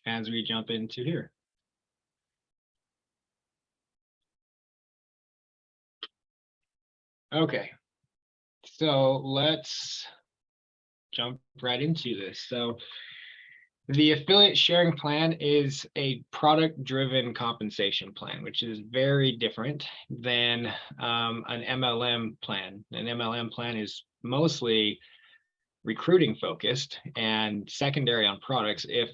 as we jump into here. Okay, so let's jump right into this. So the affiliate sharing plan is a product-driven compensation plan, which is very different than an MLM plan. An MLM plan is mostly recruiting focused and secondary on products, if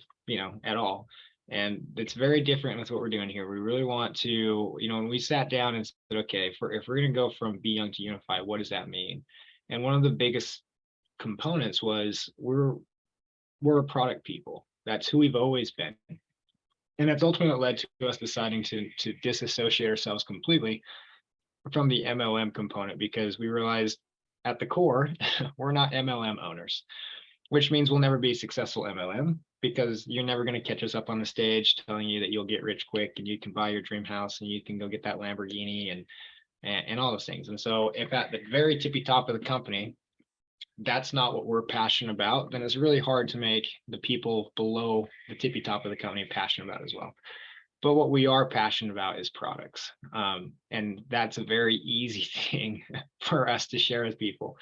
at all. And it's very different with what we're doing here. We really want to, when we sat down and said, okay, if we're going to go from Be Young to Unify, what does that mean? And one of the biggest components was we're a product people. That's who we've always been. And that's ultimately led to us deciding to disassociate ourselves completely from the MLM component, because we realized at the core, we're not MLM owners, which means we'll never be successful MLM, because you're never going to catch us up on the stage telling you that you'll get rich quick and you can buy your dream house and you can go get that Lamborghini and all those things. And so if at the very tippy top of the company, that's not what we're passionate about, then it's really hard to make the people below the tippy top of the company passionate about as well. But what we are passionate about is products. And that's a very easy thing for us to share with people.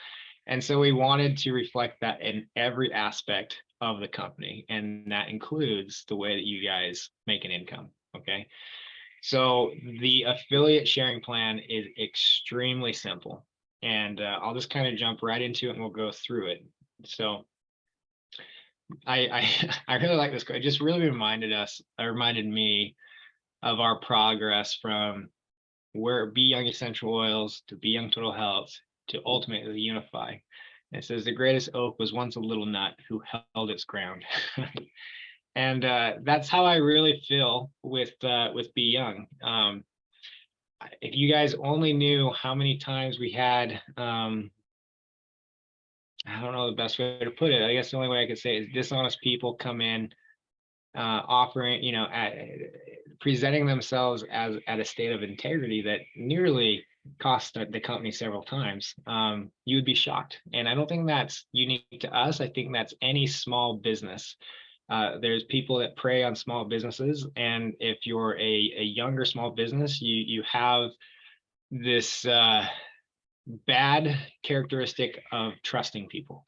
And so we wanted to reflect that in every aspect of the company. And that includes the way that you guys make an income. Okay. So the affiliate sharing plan is extremely simple. And I'll just kind of jump right into it and we'll go through it. So I really like this. It just really reminded me of our progress from where Be Young Essential Oils to Be Young Total Health to ultimately Unify. And it says the greatest oak was once a little nut who held its ground. And that's how I really feel with Be Young. If you guys only knew how many times we had, I don't know the best way to put it. I guess the only way I could say is dishonest people come in, offering, presenting themselves as at a state of integrity that nearly cost the company several times. You would be shocked. And I don't think that's unique to us. I think that's any small business. There's people that prey on small businesses, and if you're a younger small business, you have this bad characteristic of trusting people,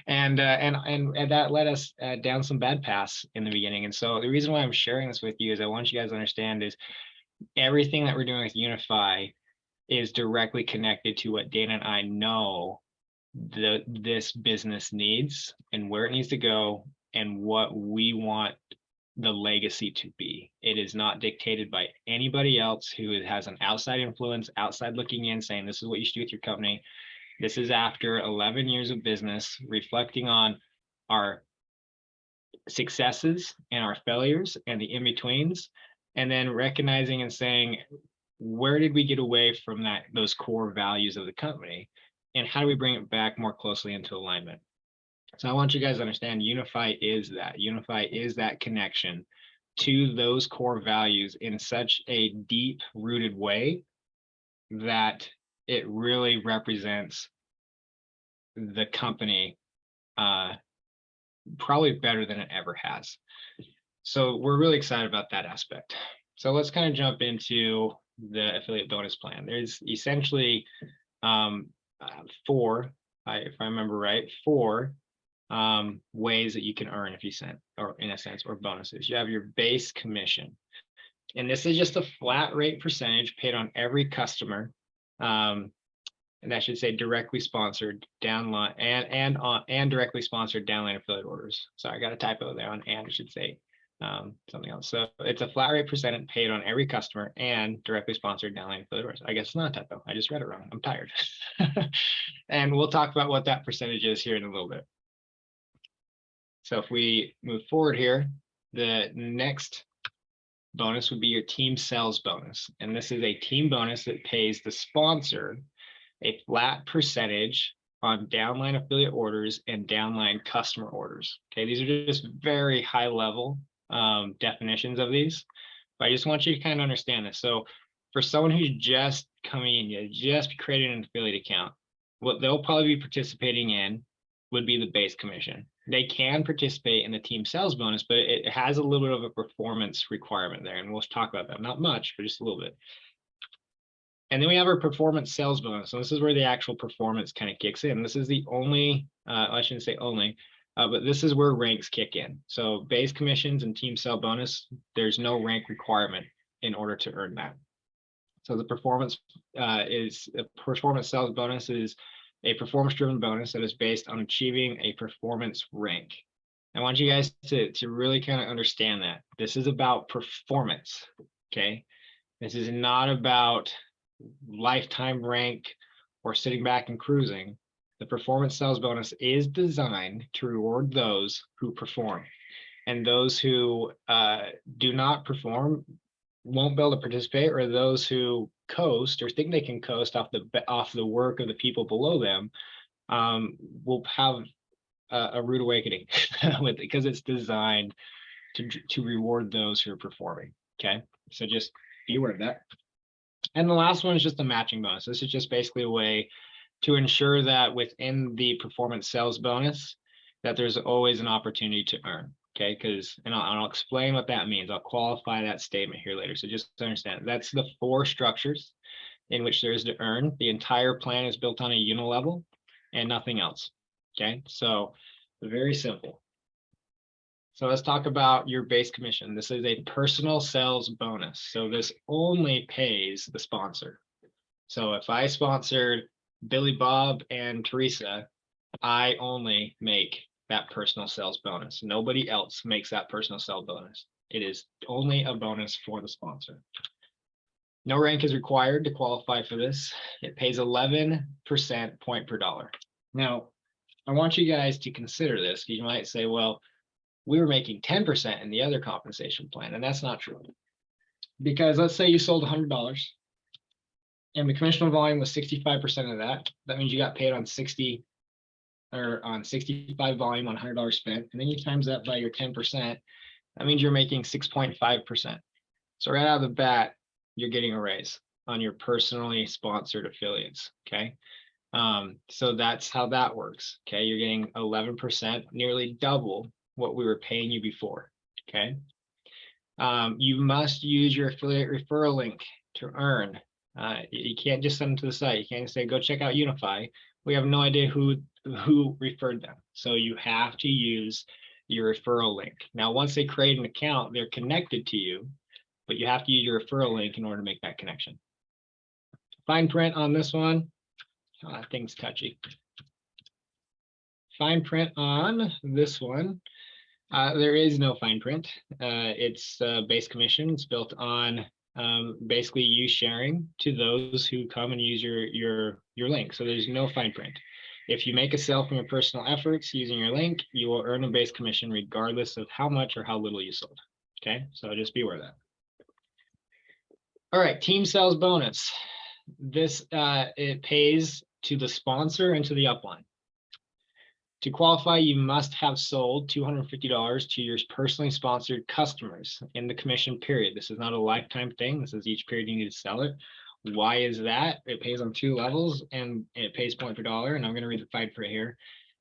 and that led us down some bad paths in the beginning. And so the reason why I'm sharing this with you is I want you guys to understand is everything that we're doing with Unify is directly connected to what Dana and I know this business needs and where it needs to go and what we want the legacy to be. It is not dictated by anybody else who has an outside influence, outside looking in, saying this is what you should do with your company. This is after 11 years of business, reflecting on our successes and our failures and the in-betweens, and then recognizing and saying, where did we get away from those core values of the company? And how do we bring it back more closely into alignment? So I want you guys to understand Unify is that. Unify is that connection to those core values in such a deep-rooted way that it really represents the company probably better than it ever has. So we're really excited about that aspect. So let's kind of jump into the affiliate bonus plan. There's essentially four, if I remember right, four ways that you can earn if you sent, or in a sense, or bonuses. You have your base commission, and this is just a flat rate percentage paid on every customer, and that should say directly sponsored downline and directly sponsored downline affiliate orders. Sorry, I got a typo there on and. It should say something else. So it's a flat rate percent paid on every customer and directly sponsored downline affiliate orders. I guess it's not a typo. I just read it wrong. I'm tired. And we'll talk about what that percentage is here in a little bit. So if we move forward here, the next bonus would be your team sales bonus. And this is a team bonus that pays the sponsor a flat percentage on downline affiliate orders and downline customer orders. Okay, these are just very high level definitions of these, but I just want you to kind of understand this. So for someone who's just coming in, you just created an affiliate account, what they'll probably be participating in would be the base commission. they can participate in the team sales bonus, but it has a little bit of a performance requirement there. And we'll talk about that. Not much, but just a little bit. And then we have our performance sales bonus. So this is where the actual performance kind of kicks in. This is the only, I shouldn't say only, but this is where ranks kick in. So base commissions and team sale bonus, there's no rank requirement in order to earn that. So the performance sales bonus is a performance-driven bonus that is based on achieving a performance rank. I want you guys to really kind of understand that. This is about performance, okay? This is not about lifetime rank or sitting back and cruising. The performance sales bonus is designed to reward those who perform. And those who do not perform won't be able to participate, or those who coast or think they can coast off the work of the people below them will have a rude awakening with it, because it's designed to reward those who are performing. Okay, so just be aware of that. And the last one is just a matching bonus. This is just basically a way to ensure that within the performance sales bonus that there's always an opportunity to earn. Okay, because, and I'll explain what that means. I'll qualify that statement here later. So just understand, that's the 4 structures in which there is to earn. The entire plan is built on a unilevel and nothing else. Okay, so very simple. So let's talk about your base commission. This is a personal sales bonus. So this only pays the sponsor. So if I sponsored Billy Bob and Teresa, I only make that personal sales bonus. Nobody else makes that personal sales bonus. It is only a bonus for the sponsor. No rank is required to qualify for this. It pays 11% point per dollar. Now, I want you guys to consider this. You might say, well, we were making 10% in the other compensation plan, and that's not true. Because let's say you sold $100 and the commissional volume was 65% of that. That means you got paid on 60 or on 65 volume on $100 spent, and then you times that by your 10%. That means you're making 6.5%. So right out of the bat, you're getting a raise on your personally sponsored affiliates. Okay, so that's how that works. Okay, you're getting 11%, nearly double what we were paying you before. Okay, you must use your affiliate referral link to earn. You can't just send them to the site. You can't say, go check out Younifi. We have no idea who referred them. So you have to use your referral link. Now, once they create an account, they're connected to you, but you have to use your referral link in order to make that connection. Fine print on this one. Thing's touchy. Fine print on this one. There is no fine print. It's base commission. It's built on basically you sharing to those who come and use your link. So there's no fine print. If you make a sale from your personal efforts using your link, you will earn a base commission regardless of how much or how little you sold. Okay, so just be aware of that. All right, team sales bonus. This it pays to the sponsor and to the upline. To qualify, you must have sold $250 to your personally sponsored customers in the commission period. This is not a lifetime thing. This is each period you need to sell it. Why is that? It pays on 2 levels and it pays point per dollar. And I'm going to read the fine print here.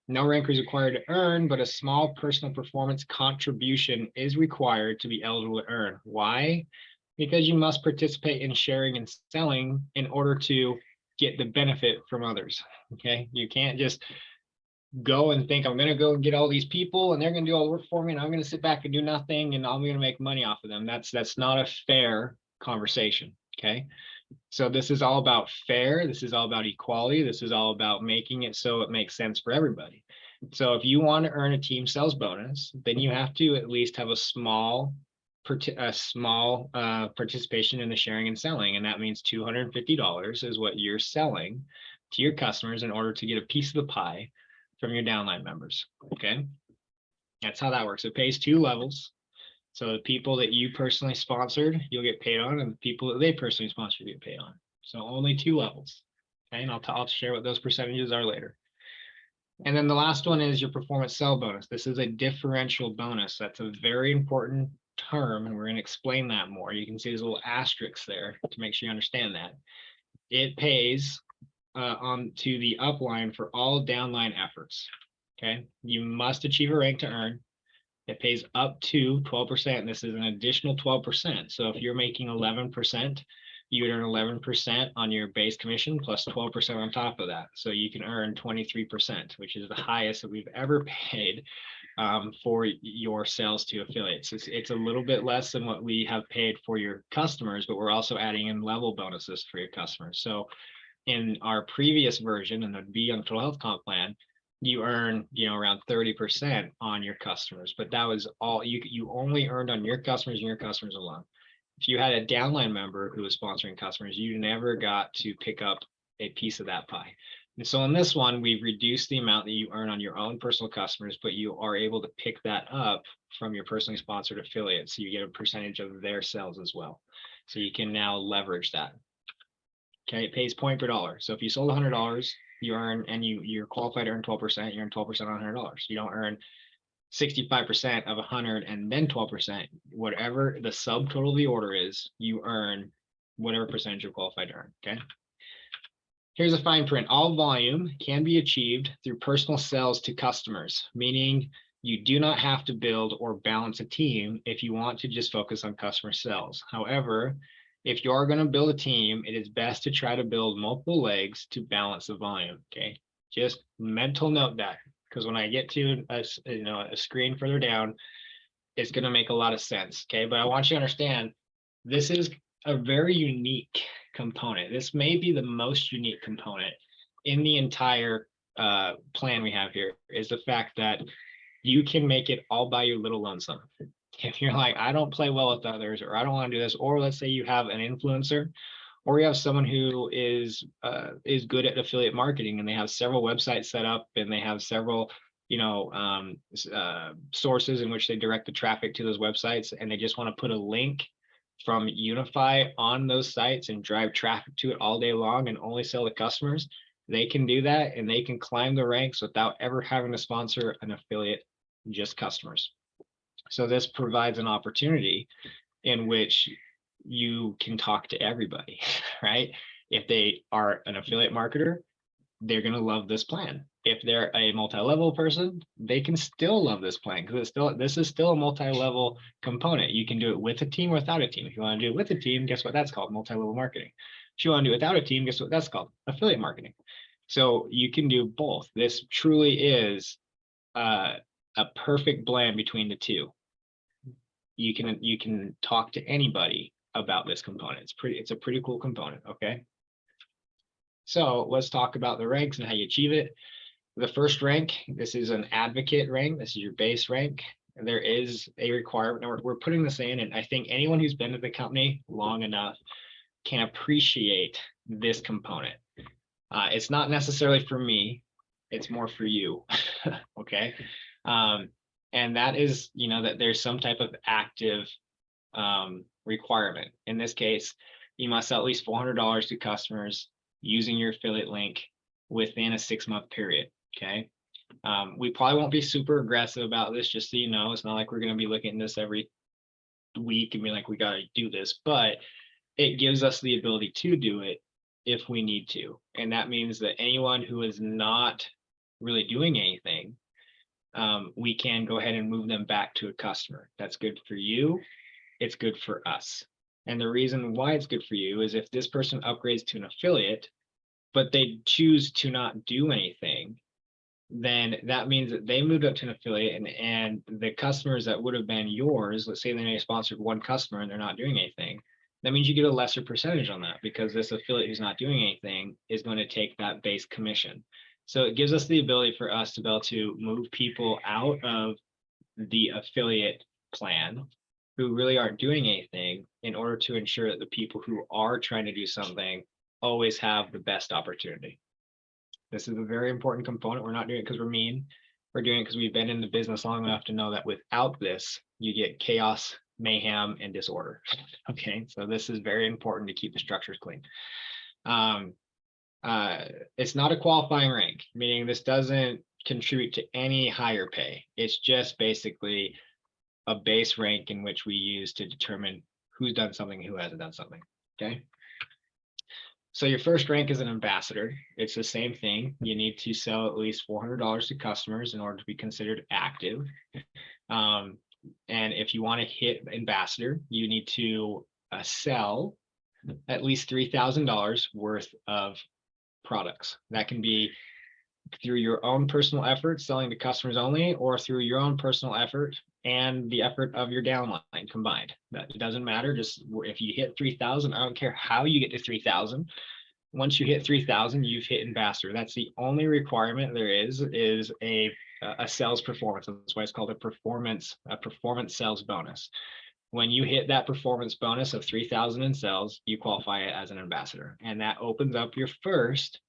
No rank is required to earn, but a small personal performance contribution is required to be eligible to earn. Why? Because you must participate in sharing and selling in order to get the benefit from others. Okay, you can't just go and think I'm going to go and get all these people and they're going to do all the work for me and I'm going to sit back and do nothing and I'm going to make money off of them. That's not a fair conversation. Okay, so this is all about fair. This is all about equality. This is all about making it so it makes sense for everybody. So if you want to earn a team sales bonus, then you have to at least have a small participation in the sharing and selling, and that means $250 is what you're selling to your customers in order to get a piece of the pie from your downline members. Okay, that's how that works. It pays 2 levels. So the people that you personally sponsored, you'll get paid on, and the people that they personally sponsored, you get paid on. So only 2 levels. Okay, and I'll share what those percentages are later. And then the last one is your performance sell bonus. This is a differential bonus. That's a very important term, and we're going to explain that more. You can see there's a little asterisk there to make sure you understand that. It pays on to the upline for all downline efforts. Okay, you must achieve a rank to earn. It pays up to 12%, and this is an additional 12%. So if you're making 11%, you would earn 11% on your base commission plus 12% on top of that. So you can earn 23%, which is the highest that we've ever paid for your sales to affiliates. It's a little bit less than what we have paid for your customers, but we're also adding in level bonuses for your customers. So in our previous version, and it'd be on the total health comp plan, you earn, around 30% on your customers, but that was all you only earned on your customers and your customers alone. If you had a downline member who was sponsoring customers, you never got to pick up a piece of that pie. And so on this one, we've reduced the amount that you earn on your own personal customers, but you are able to pick that up from your personally sponsored affiliates. So you get a percentage of their sales as well. So you can now leverage that. Okay, it pays point per dollar. So if you sold $100, you earn, and you're qualified to earn 12%, you earn 12% on $100. You don't earn 65% of 100 and then 12%. Whatever the subtotal of the order is, you earn whatever percentage you're qualified to earn. Okay. Here's a fine print. All volume can be achieved through personal sales to customers, meaning you do not have to build or balance a team if you want to just focus on customer sales. However, if you are going to build a team, it is best to try to build multiple legs to balance the volume. Okay, just mental note that, because when I get to a screen further down, it's going to make a lot of sense. Okay, but I want you to understand this is a very unique component. This may be the most unique component in the entire plan we have here, is the fact that you can make it all by your little lonesome. If you're like, I don't play well with others, or I don't want to do this, or let's say you have an influencer, or you have someone who is good at affiliate marketing, and they have several websites set up, and they have several sources in which they direct the traffic to those websites, and they just want to put a link from Younifi on those sites and drive traffic to it all day long and only sell to customers. They can do that, and they can climb the ranks without ever having to sponsor an affiliate, just customers. So this provides an opportunity in which you can talk to everybody, right? If they are an affiliate marketer, they're going to love this plan. If they're a multi-level person, they can still love this plan, because this is still a multi-level component. You can do it with a team or without a team. If you want to do it with a team, guess what that's called? Multi-level marketing. If you want to do it without a team, guess what that's called? Affiliate marketing. So you can do both. This truly is a perfect blend between the two. You can talk to anybody about this component. It's a pretty cool component. Okay. So let's talk about the ranks and how you achieve it. The first rank, this is an advocate rank. This is your base rank. And there is a requirement. We're putting this in, and I think anyone who's been at the company long enough can appreciate this component. It's not necessarily for me. It's more for you. Okay. And that is, that there's some type of active requirement. In this case, you must sell at least $400 to customers using your affiliate link within a 6-month period. Okay. We probably won't be super aggressive about this, just so you know. It's not like we're going to be looking at this every week and be like, we got to do this, but it gives us the ability to do it if we need to. And that means that anyone who is not really doing anything, we can go ahead and move them back to a customer. That's good for you. It's good for us. And the reason why it's good for you is if this person upgrades to an affiliate, but they choose to not do anything, then that means that they moved up to an affiliate, and the customers that would have been yours, let's say they may have sponsored one customer and they're not doing anything, that means you get a lesser percentage on that, because this affiliate who's not doing anything is going to take that base commission. So it gives us the ability for us to be able to move people out of the affiliate plan who really aren't doing anything, in order to ensure that the people who are trying to do something always have the best opportunity. This is a very important component. We're not doing it because we're mean. We're doing it because we've been in the business long enough to know that without this, you get chaos, mayhem, and disorder. Okay, so this is very important to keep the structures clean. It's not a qualifying rank, meaning this doesn't contribute to any higher pay. It's just basically a base rank in which we use to determine who's done something, who hasn't done something. Okay. So your first rank is an ambassador. It's the same thing. You need to sell at least $400 to customers in order to be considered active. And if you want to hit ambassador, you need to sell at least $3,000 worth of products. That can be through your own personal effort, selling to customers only, or through your own personal effort and the effort of your downline combined. That it doesn't matter. Just if you hit 3,000, I don't care how you get to 3,000. Once you hit 3,000, you've hit ambassador. That's the only requirement there is a sales performance. That's why it's called a performance sales bonus. When you hit that performance bonus of 3,000 in sales, you qualify it as an ambassador. And that opens up your first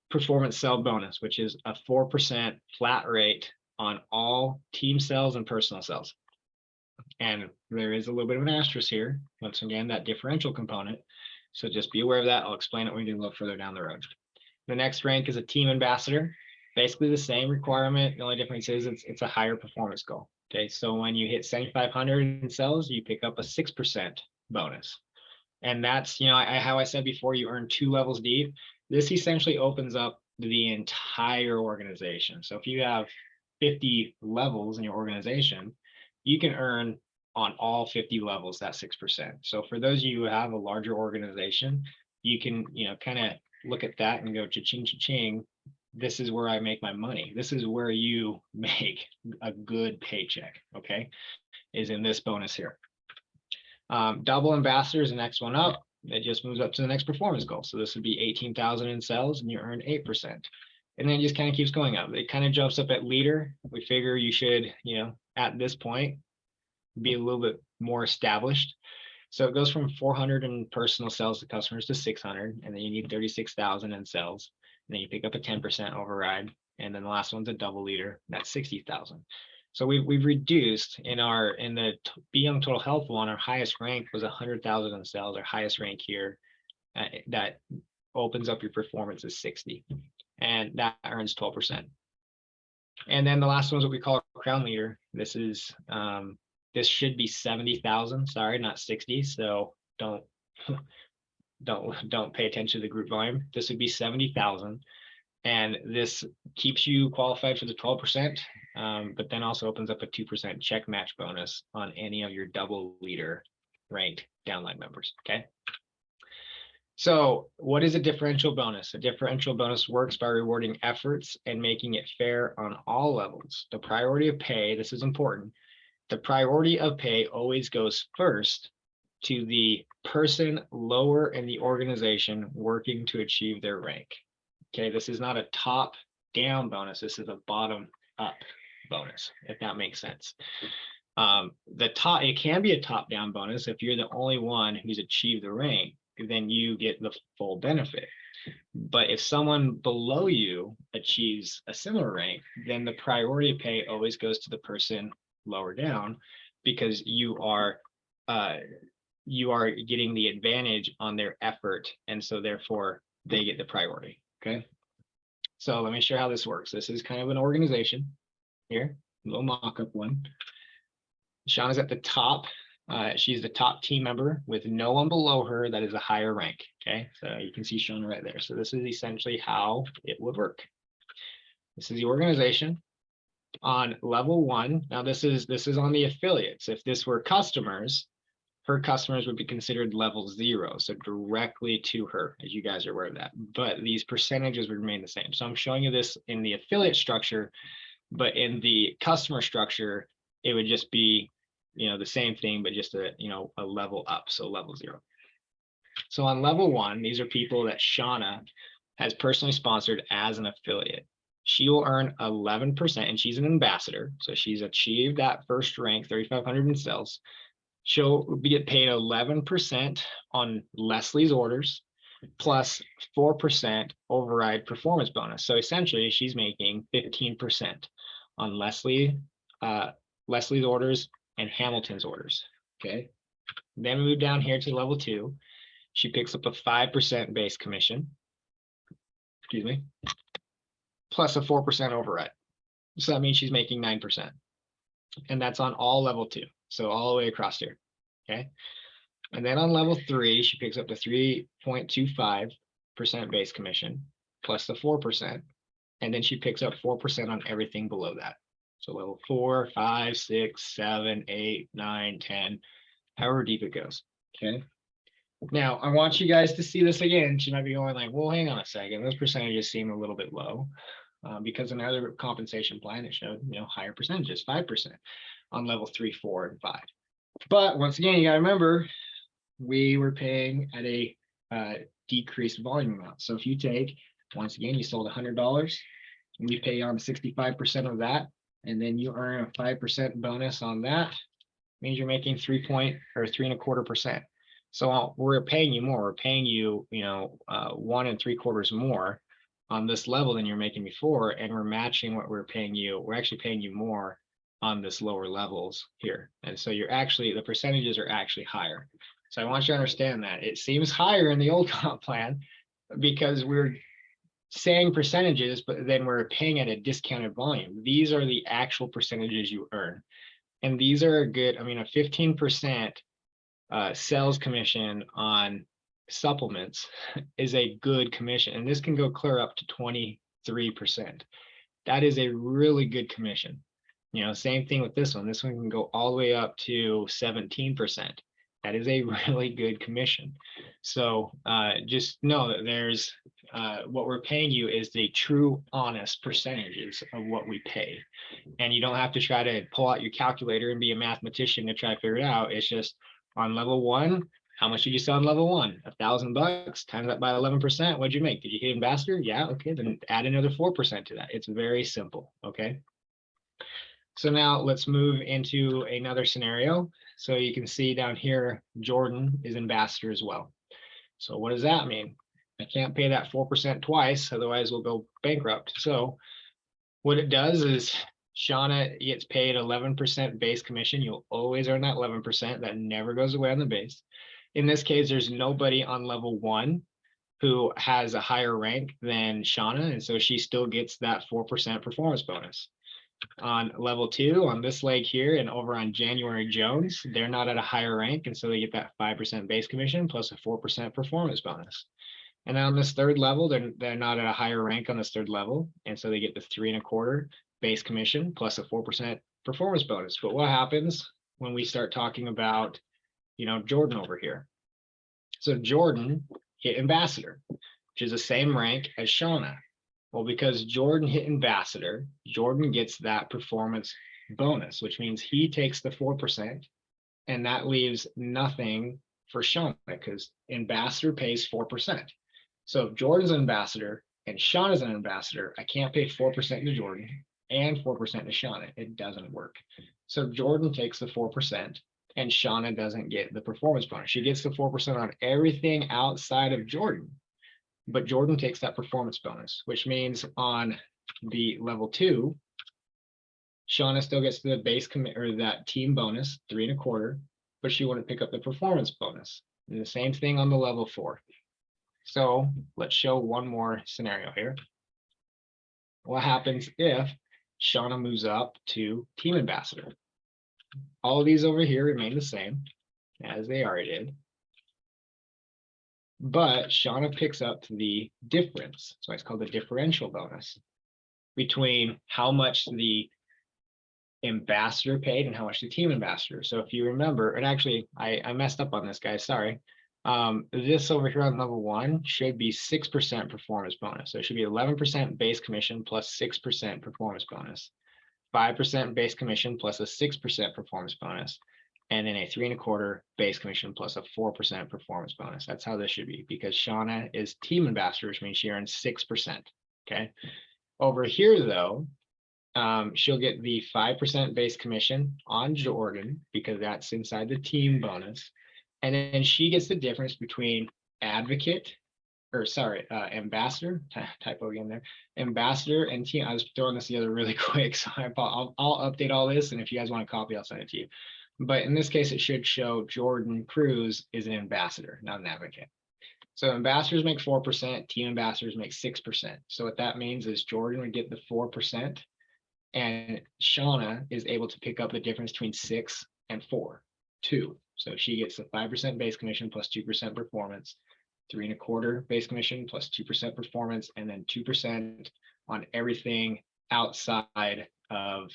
performance sale bonus, which is a 4% flat rate on all team sales and personal sales. And there is a little bit of an asterisk here. Once again, that differential component. So just be aware of that. I'll explain it when we get a little further down the road. The next rank is a team ambassador. Basically the same requirement. The only difference is it's a higher performance goal. Okay, so when you hit 7,500 in sales, you pick up a 6% bonus. And that's, how I said before, you earn 2 levels deep. This essentially opens up the entire organization. So if you have 50 levels in your organization, you can earn on all 50 levels that 6%. So for those of you who have a larger organization, you can, kind of look at that and go cha-ching, cha-ching. This is where I make my money. This is where you make a good paycheck, okay, is in this bonus here. Double ambassador is the next one up. It just moves up to the next performance goal. So this would be 18,000 in sales and you earn 8%. And then it just kind of keeps going up. It kind of jumps up at leader. We figure you should, at this point, be a little bit more established. So it goes from 400 in personal sales to customers to 600, and then you need 36,000 in sales. And then you pick up a 10% override. And then the last one's a double leader. That's 60,000. So we've reduced in the Be Young Total Health one, our highest rank was 100,000 in sales. Our highest rank here that opens up your performance is 60, and that earns 12%. And then the last one is what we call crown leader. This is this should be 70,000. Sorry, not 60. So don't pay attention to the group volume. This would be 70,000. And this keeps you qualified for the 12%, but then also opens up a 2% check match bonus on any of your double leader ranked downline members, okay? So what is a differential bonus? A differential bonus works by rewarding efforts and making it fair on all levels. The priority of pay, this is important, the priority of pay always goes first to the person lower in the organization working to achieve their rank. Okay, this is not a top-down bonus. This is a bottom-up bonus, if that makes sense. It can be a top-down bonus if you're the only one who's achieved the rank, then you get the full benefit. But if someone below you achieves a similar rank, then the priority of pay always goes to the person lower down, because you are getting the advantage on their effort, and so therefore they get the priority. Okay, so let me show you how this works. This is kind of an organization here, a little mock-up one. Shauna's at the top. She's the top team member with no one below her that is a higher rank. Okay, so you can see Shauna right there. So this is essentially how it would work. This is the organization. On level 1, now this is on the affiliates. If this were customers, her customers would be considered level 0, so directly to her, as you guys are aware of that. But these percentages would remain the same. So I'm showing you this in the affiliate structure, but in the customer structure, it would just be, the same thing, but just a level up, so level 0. So on level 1, these are people that Shauna has personally sponsored as an affiliate. She will earn 11%, and she's an ambassador, so she's achieved that first rank, 3,500 in sales. She'll get paid 11% on Leslie's orders plus 4% override performance bonus. So essentially, she's making 15% on Leslie's orders and Hamilton's orders. Okay. Then we move down here to level 2. She picks up a 5% base commission. Excuse me. Plus a 4% override. So that means she's making 9%. And that's on all level 2. So all the way across here, okay? And then on level 3, she picks up to 3.25 base commission plus the 4%. And then she picks up 4% on everything below that. So level 4, 5, 6, 7, 8, 9, 10, however deep it goes. Okay. Now I want you guys to see this again. She might be going like, well, hang on a second. Those percentages seem a little bit low. Because another compensation plan, it showed, higher percentages, 5% on level 3, 4, and 5. But once again, you got to remember, we were paying at a decreased volume amount. So if you take, once again, you sold $100, and we pay on 65% of that, and then you earn a 5% bonus on that, means you're making 3.25%. So we're paying you more. We're paying you, 1 3/4 more on this level than you're making before, and we're matching what we're paying you. We're actually paying you more on this lower levels here. And so the percentages are actually higher. So I want you to understand that it seems higher in the old comp plan because we're saying percentages, but then we're paying at a discounted volume. These are the actual percentages you earn. And these are a good, a 15% sales commission on supplements is a good commission. And this can go clear up to 23%. That is a really good commission. Same thing with this one. This one can go all the way up to 17%. That is a really good commission. So just know that there's what we're paying you is the true honest percentages of what we pay. And you don't have to try to pull out your calculator and be a mathematician to try to figure it out. It's just on level 1, how much did you sell on level 1? $1,000 times that by 11%. What'd you make? Did you hit ambassador? Yeah. Okay. Then add another 4% to that. It's very simple. Okay. So now let's move into another scenario. So you can see down here, Jordan is ambassador as well. So what does that mean? I can't pay that 4% twice, otherwise we'll go bankrupt. So what it does is Shauna gets paid 11% base commission. You'll always earn that 11%. That never goes away on the base. In this case, there's nobody on level 1 who has a higher rank than Shauna, and so she still gets that 4% performance bonus. On level 2, on this leg here, and over on January Jones, they're not at a higher rank, and so they get that 5% base commission plus a 4% performance bonus. And then on this 3rd level, they're not at a higher rank on this 3rd level, and so they get the 3.25% base commission plus a 4% performance bonus. But what happens when we start talking about, Jordan over here? So Jordan hit ambassador, which is the same rank as Shauna. Well, because Jordan hit ambassador, Jordan gets that performance bonus, which means he takes the 4%, and that leaves nothing for Shauna because ambassador pays 4%. So if Jordan's an ambassador and Shauna's an ambassador, I can't pay 4% to Jordan and 4% to Shauna. It doesn't work. So Jordan takes the 4% and Shauna doesn't get the performance bonus. She gets the 4% on everything outside of Jordan. But Jordan takes that performance bonus, which means on the level 2, Shauna still gets the base commit or that team bonus, 3.25%, but she wouldn't pick up the performance bonus. And the same thing on the level 4. So let's show one more scenario here. What happens if Shauna moves up to team ambassador? All of these over here remain the same as they already did. But Shauna picks up the difference. So it's called the differential bonus between how much the ambassador paid and how much the team ambassador. So if you remember, and actually I messed up on this, guys, sorry. This over here on level 1 should be 6% performance bonus. So it should be 11% base commission plus 6% performance bonus, 5% base commission plus a 6% performance bonus, and then a 3.25% base commission plus a 4% performance bonus. That's how this should be, because Shauna is team ambassador, which means she earns 6%. Okay. Over here, though, she'll get the 5% base commission on Jordan because that's inside the team bonus. And then she gets the difference between ambassador, typo again there, ambassador and team. I was throwing this together really quick, so I'll update all this. And if you guys want a copy, I'll send it to you. But in this case, it should show Jordan Cruz is an ambassador, not an advocate. So ambassadors make 4%, team ambassadors make 6%. So what that means is Jordan would get the 4%, and Shauna is able to pick up the difference between 6 and 4, 2. So she gets the 5% base commission plus 2% performance. 3.25% base commission plus 2% performance, and then 2% on everything outside of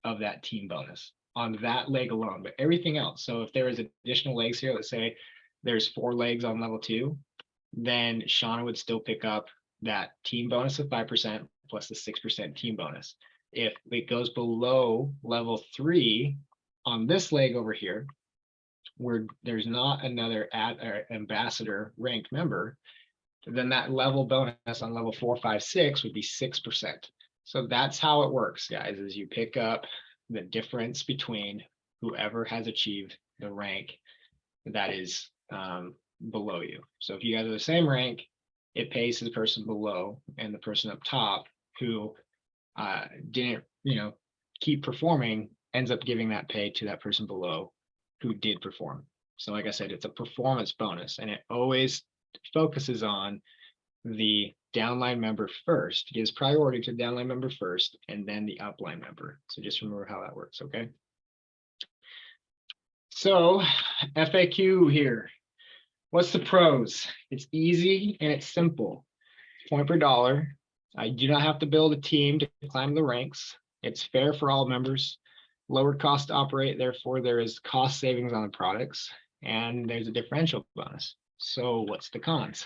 that team bonus on that leg alone, but everything else. So if there is additional legs here, let's say there's 4 legs on level 2, then Shauna would still pick up that team bonus of 5% plus the 6% team bonus. If it goes below level 3 on this leg over here, where there's not another ambassador ranked member, then that level bonus on level 4, 5, 6 would be 6%. So that's how it works, guys, is you pick up the difference between whoever has achieved the rank that is below you. So if you guys are the same rank, it pays to the person below, and the person up top who didn't, keep performing ends up giving that pay to that person below who did perform. So like I said, it's a performance bonus, and it always focuses on the downline member first, gives priority to the downline member first, and then the upline member. So just remember how that works, okay? So FAQ here. What's the pros? It's easy and it's simple. Point per dollar. I do not have to build a team to climb the ranks. It's fair for all members. Lower cost to operate, therefore there is cost savings on the products, and there's a differential bonus. So what's the cons?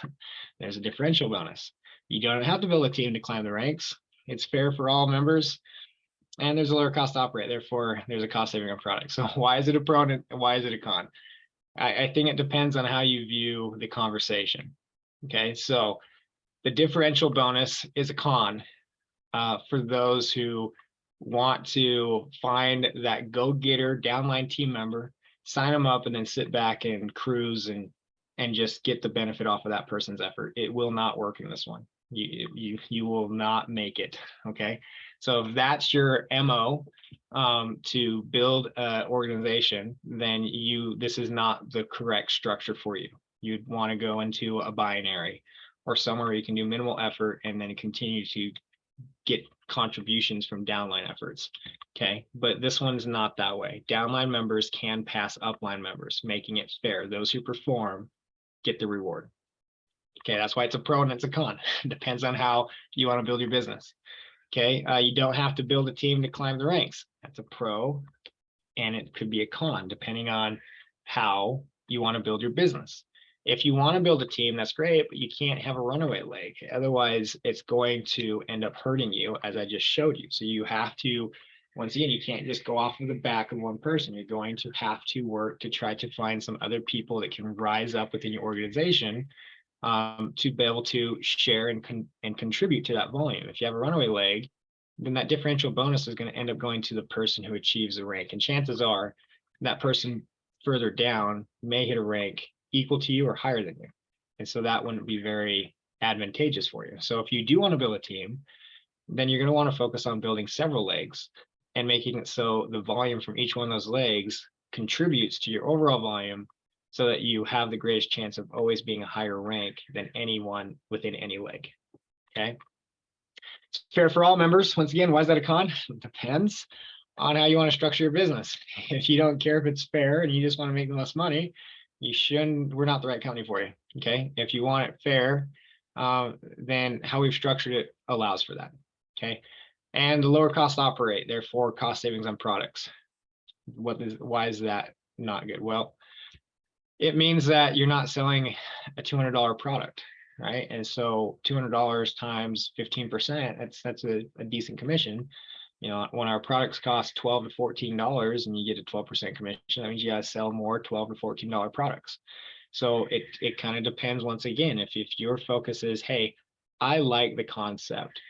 There's a differential bonus. You don't have to build a team to climb the ranks. It's fair for all members, and there's a lower cost to operate, therefore there's a cost saving on products. So why is it a pro and why is it a con? I think it depends on how you view the conversation. Okay, so the differential bonus is a con for those who want to find that go-getter downline team member, sign them up, and then sit back and cruise and just get the benefit off of that person's effort. It will not work in this one. You will not make it. Okay, so if that's your MO, to build an organization, then this is not the correct structure for you. You'd want to go into a binary or somewhere where you can do minimal effort and then continue to get contributions from downline efforts. Okay, but this one's not that way. Downline members can pass upline members, making it fair. Those who perform get the reward. Okay, that's why it's a pro and it's a con. It depends on how you want to build your business. Okay, you don't have to build a team to climb the ranks. That's a pro, and it could be a con depending on how you want to build your business. If you want to build a team, that's great, but you can't have a runaway leg. Otherwise, it's going to end up hurting you, as I just showed you. So you have to, once again, you can't just go off of the back of one person. You're going to have to work to try to find some other people that can rise up within your organization to be able to share and contribute to that volume. If you have a runaway leg, then that differential bonus is going to end up going to the person who achieves the rank. And chances are that person further down may hit a rank equal to you or higher than you. And so that wouldn't be very advantageous for you. So if you do want to build a team, then you're going to want to focus on building several legs and making it so the volume from each one of those legs contributes to your overall volume, so that you have the greatest chance of always being a higher rank than anyone within any leg. Okay. It's fair for all members. Once again, why is that a con? It depends on how you want to structure your business. If you don't care if it's fair and you just want to make the most money, we're not the right company for you. Okay. If you want it fair, then how we've structured it allows for that. Okay. And the lower cost to operate, therefore cost savings on products. Why is that not good? Well, it means that you're not selling a $200 product, right? And so $200 times 15%, that's a decent commission. When our products cost $12 to $14 and you get a 12% commission, that means you got to sell more $12 to $14 products. So it kind of depends. Once again, if your focus is, hey, I like the concept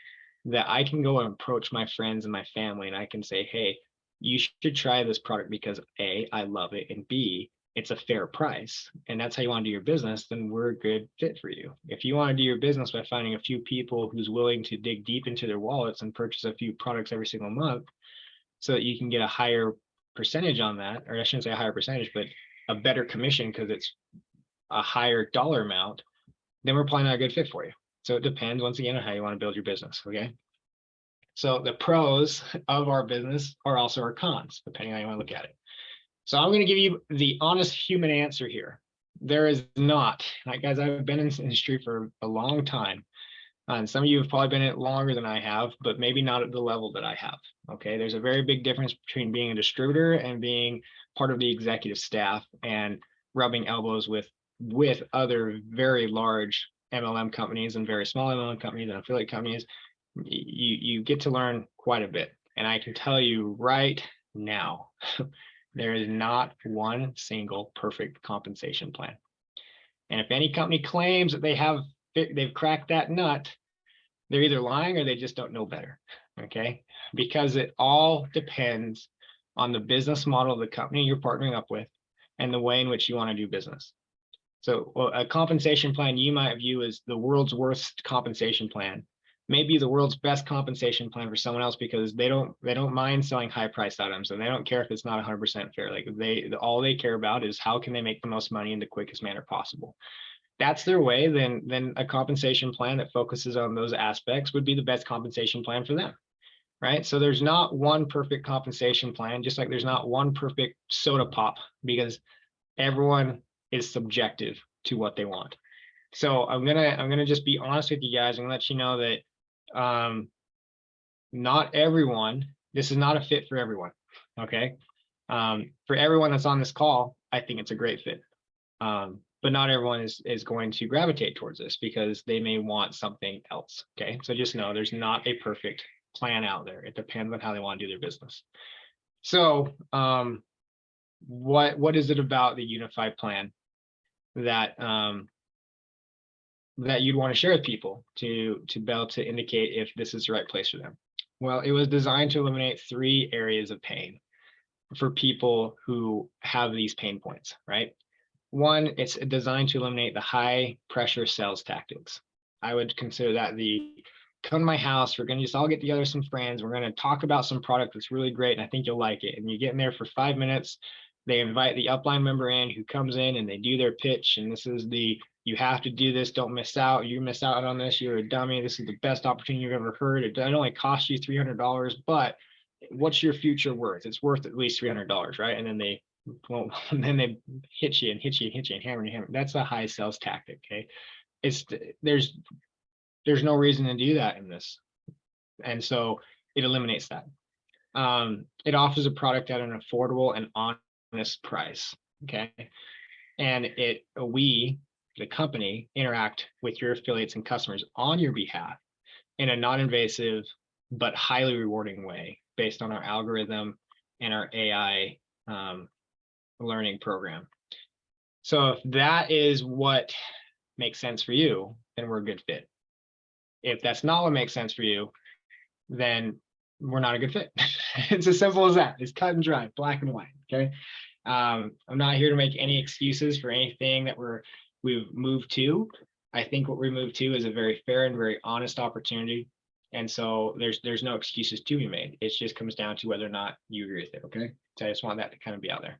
that I can go and approach my friends and my family and I can say, hey, you should try this product because A, I love it, and B, it's a fair price, and that's how you want to do your business, then we're a good fit for you. If you want to do your business by finding a few people who's willing to dig deep into their wallets and purchase a few products every single month so that you can get a higher percentage on that, or I shouldn't say a higher percentage, but a better commission because it's a higher dollar amount, then we're probably not a good fit for you. So it depends, once again, on how you want to build your business, okay? So the pros of our business are also our cons, depending on how you want to look at it. So I'm going to give you the honest human answer here. there is not. Like, guys, I've been in this industry for a long time. And some of you have probably been in it longer than I have, but maybe not at the level that I have. Okay. There's a very big difference between being a distributor and being part of the executive staff and rubbing elbows with other very large MLM companies and very small MLM companies and affiliate companies. You get to learn quite a bit. And I can tell you right now, there is not one single perfect compensation plan. And if any company claims that they've cracked that nut, they're either lying or they just don't know better. Okay. Because it all depends on the business model of the company you're partnering up with and the way in which you want to do business. So a compensation plan you might view as the world's worst compensation plan, maybe the world's best compensation plan for someone else, because they don't mind selling high priced items and they don't care if it's not 100% fair. Like all they care about is how can they make the most money in the quickest manner possible. That's their way, then a compensation plan that focuses on those aspects would be the best compensation plan for them, right? So there's not one perfect compensation plan, just like there's not one perfect soda pop, because everyone is subjective to what they want. So I'm gonna just be honest with you guys and let you know that not everyone, this is not a fit for everyone. Okay. For everyone that's on this call, I think it's a great fit. But not everyone is going to gravitate towards this because they may want something else. Okay. So just know there's not a perfect plan out there. It depends on how they want to do their business. So what is it about the Younifi plan that that you'd want to share with people to be able to indicate if this is the right place for them? Well, it was designed to eliminate 3 areas of pain for people who have these pain points, right? One, it's designed to eliminate the high pressure sales tactics. I would consider that the come to my house, we're going to just all get together, some friends, we're going to talk about some product that's really great and I think you'll like it. And you get in there for 5 minutes, they invite the upline member in who comes in and they do their pitch. And this is you have to do this, don't miss out. You miss out on this, you're a dummy. This is the best opportunity you've ever heard. It only costs you $300, but what's your future worth? It's worth at least $300, right? And then they hit you and hit you and hit you and hammer and hammer. That's a high sales tactic. Okay. There's no reason to do that in this. And so it eliminates that. It offers a product at an affordable and honest price. Okay. And we, the company, interact with your affiliates and customers on your behalf in a non-invasive but highly rewarding way based on our algorithm and our AI learning program. So if that is what makes sense for you, then we're a good fit. If that's not what makes sense for you, then we're not a good fit. It's as simple as that. It's cut and dry, black and white. Okay. I'm not here to make any excuses for anything that we've moved to. I think what we moved to is a very fair and very honest opportunity. And so there's no excuses to be made. It just comes down to whether or not you agree with it. Okay. So I just want that to kind of be out there.